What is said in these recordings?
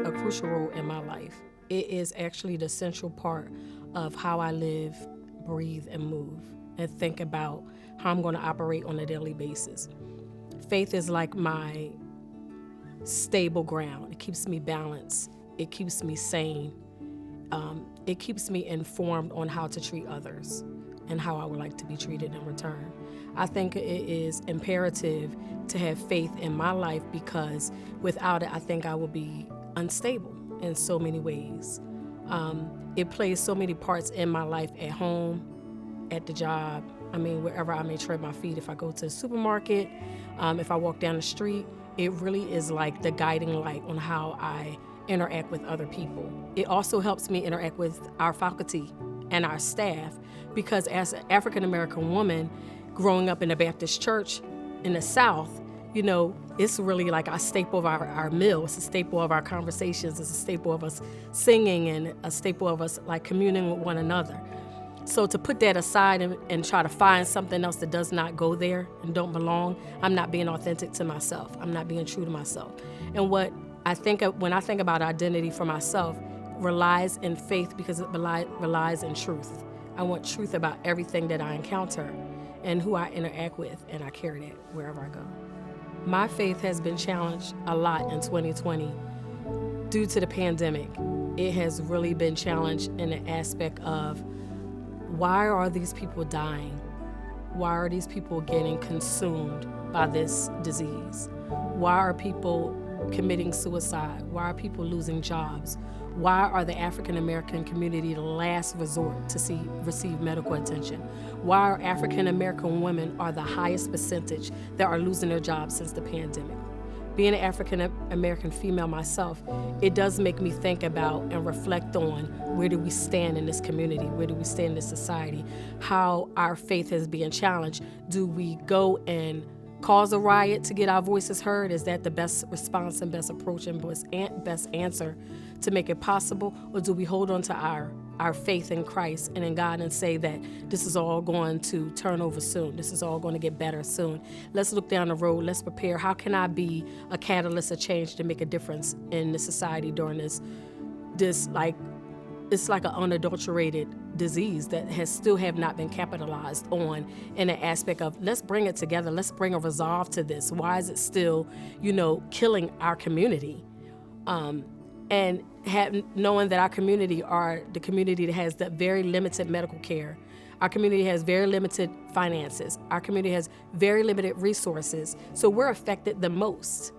plays a crucial role in my life. It is actually the central part of how I live, breathe, and move, and think about how I'm going to operate on a daily basis. Faith is like my stable ground. It keeps me balanced. It keeps me sane. It keeps me informed on how to treat others and how I would like to be treated in return. I think it is imperative to have faith in my life because without it, I think I will be unstable in so many ways. It plays so many parts in my life at home, at the job, wherever I may tread my feet. If I go to the supermarket, if I walk down the street, it really is like the guiding light on how I interact with other people. It also helps me interact with our faculty and our staff because as an African-American woman growing up in a Baptist church in the South, it's really like a staple of our meal. It's a staple of our conversations. It's a staple of us singing and a staple of us like communing with one another. So to put that aside and try to find something else that does not go there and don't belong, I'm not being authentic to myself. I'm not being true to myself. And what I think of when I think about identity for myself relies in faith because it relies in truth. I want truth about everything that I encounter and who I interact with, and I carry that wherever I go. My faith has been challenged a lot in 2020 due to the pandemic. It has really been challenged in the aspect of why are these people dying? Why are these people getting consumed by this disease? Why are people committing suicide? Why are people losing jobs? Why are the African American community the last resort to receive medical attention? Why are African American women are the highest percentage that are losing their jobs since the pandemic? Being an African American female myself, it does make me think about and reflect on where do we stand in this community? Where do we stand in this society? How our faith is being challenged. Do we go and cause a riot to get our voices heard? Is that the best response and best approach and best answer to make it possible? Or do we hold on to our faith in Christ and in God and say that this is all going to turn over soon? This is all going to get better soon. Let's look down the road. Let's prepare. How can I be a catalyst of change to make a difference in the society during this it's like an unadulterated disease that still have not been capitalized on in the aspect of let's bring it together. Let's bring a resolve to this. Why is it still, killing our community? And knowing that our community are the community that has that very limited medical care. Our community has very limited finances. Our community has very limited resources. So we're affected the most.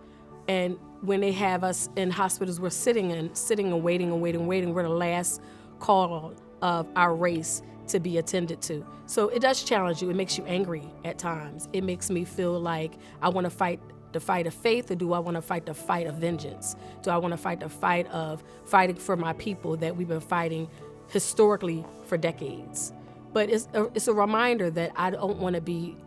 And when they have us in hospitals, we're sitting and waiting. We're the last call of our race to be attended to. So it does challenge you. It makes you angry at times. It makes me feel like I want to fight the fight of faith, or do I want to fight the fight of vengeance? Do I want to fight the fight of fighting for my people that we've been fighting historically for decades? But it's a reminder that I don't want to be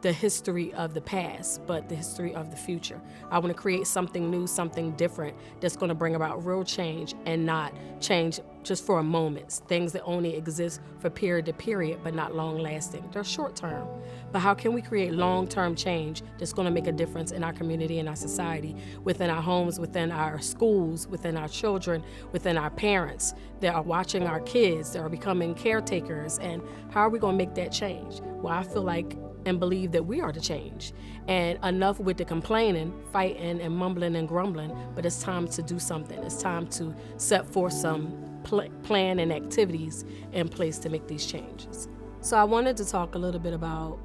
the history of the past, but the history of the future. I want to create something new, something different that's going to bring about real change and not change just for a moment. Things that only exist for period to period, but not long lasting. They're short term. But how can we create long-term change that's going to make a difference in our community and our society, within our homes, within our schools, within our children, within our parents that are watching our kids, that are becoming caretakers, and how are we going to make that change? Well, I feel like and believe that we are the change. And enough with the complaining, fighting, and mumbling and grumbling, but it's time to do something. It's time to set forth some plan and activities in place to make these changes. So I wanted to talk a little bit about,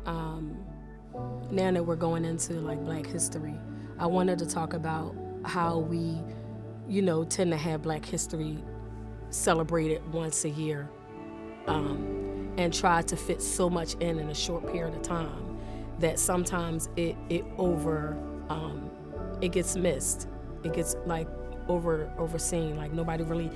now that we're going into Black history, I wanted to talk about how we, tend to have Black history celebrated once a year. And try to fit so much in a short period of time that sometimes it gets missed. It gets overseen. Nobody really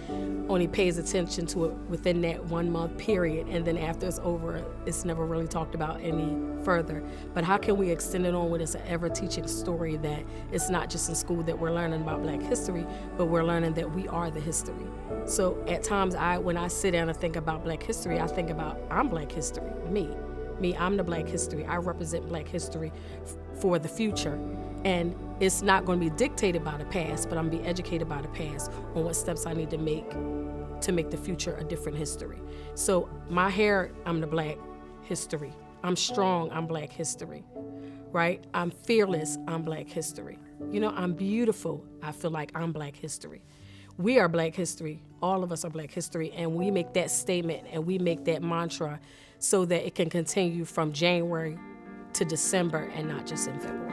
only pays attention to it within that 1 month period, and then after it's over, it's never really talked about any further. But how can we extend it on when it's an ever-teaching story that it's not just in school that we're learning about Black history, but we're learning that we are the history. So at times when I sit down and think about Black history, I think about I'm Black history, me. Me, I'm the Black history. I represent Black history for the future. And it's not going to be dictated by the past, but I'm going to be educated by the past on what steps I need to make the future a different history. So my hair, I'm the Black history. I'm strong, I'm Black history, right? I'm fearless, I'm Black history. You know, I'm beautiful, I feel like I'm Black history. We are Black history. All of us are Black history, and we make that statement and we make that mantra so that it can continue from January to December and not just in February.